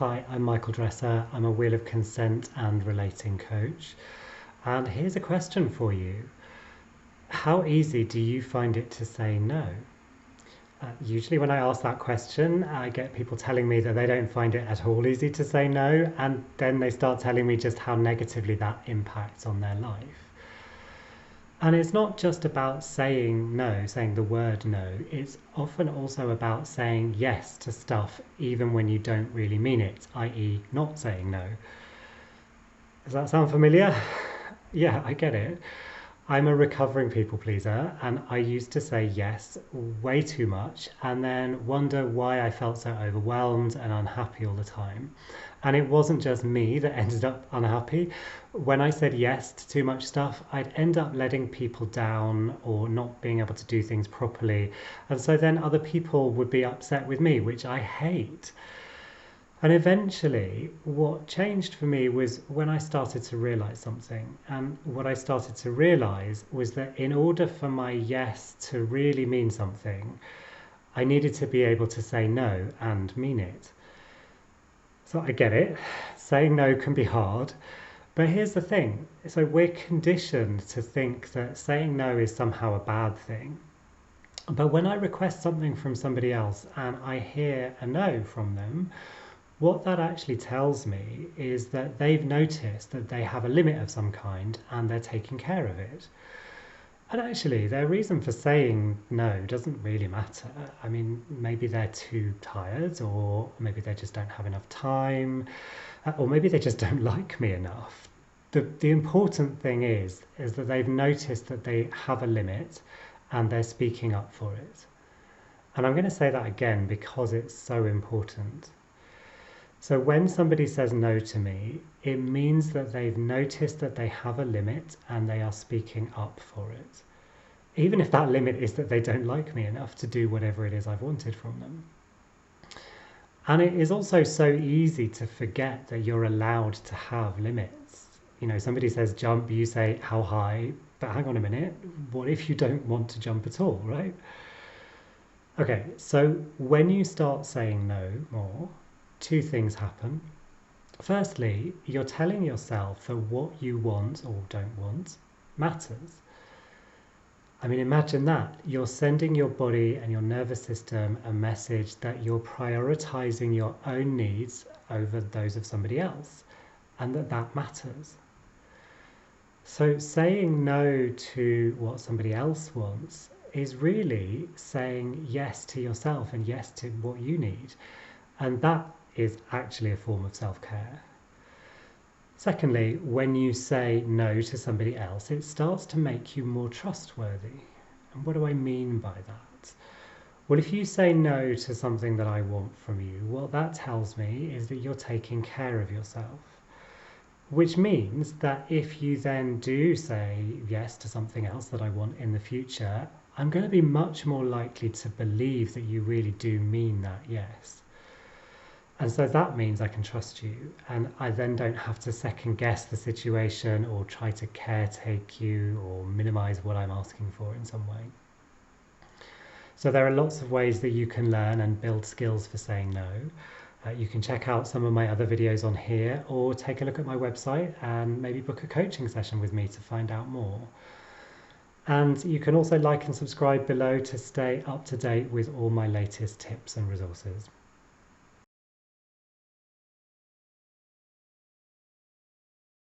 Hi, I'm Michael Dresser. I'm a Wheel of Consent and Relating coach. And here's a question for you. How easy do you find it to say no? Usually, when I ask that question, I get people telling me that they don't find it at all easy to say no, and then they start telling me just how negatively that impacts on their life. And it's not just about saying no, saying the word no. It's often also about saying yes to stuff even when you don't really mean it, i.e., not saying no. Does that sound familiar? Yeah, I get it. I'm a recovering people pleaser, and I used to say yes way too much and then wonder why I felt so overwhelmed and unhappy all the time. And it wasn't just me that ended up unhappy. When I said yes to too much stuff, I'd end up letting people down or not being able to do things properly. And so then other people would be upset with me, which I hate. And eventually, what changed for me was when I started to realize something. And what I started to realize was that in order for my yes to really mean something, I needed to be able to say no and mean it. So I get it. Saying no can be hard. But here's the thing. So we're conditioned to think that saying no is somehow a bad thing. But when I request something from somebody else and I hear a no from them, what that actually tells me is that they've noticed that they have a limit of some kind and they're taking care of it. And actually, their reason for saying no doesn't really matter. I mean, maybe they're too tired, or maybe they just don't have enough time, or maybe they just don't like me enough. The important thing is that they've noticed that they have a limit and they're speaking up for it. And I'm going to say that again because it's so important. So when somebody says no to me, it means that they've noticed that they have a limit and they are speaking up for it. Even if that limit is that they don't like me enough to do whatever it is I've wanted from them. And it is also so easy to forget that you're allowed to have limits. You know, somebody says jump, you say how high, but hang on a minute, what if you don't want to jump at all, right? Okay, so when you start saying no more, two things happen. Firstly, you're telling yourself that what you want or don't want matters. I mean, imagine that. You're sending your body and your nervous system a message that you're prioritizing your own needs over those of somebody else, and that matters. So saying no to what somebody else wants is really saying yes to yourself and yes to what you need. And that is actually a form of self-care. Secondly, when you say no to somebody else, it starts to make you more trustworthy. And what do I mean by that? Well, if you say no to something that I want from you, what that tells me is that you're taking care of yourself. Which means that if you then do say yes to something else that I want in the future, I'm going to be much more likely to believe that you really do mean that yes. And so that means I can trust you, and I then don't have to second guess the situation or try to caretake you or minimize what I'm asking for in some way. So there are lots of ways that you can learn and build skills for saying no. You can check out some of my other videos on here, or take a look at my website and maybe book a coaching session with me to find out more. And you can also like and subscribe below to stay up to date with all my latest tips and resources.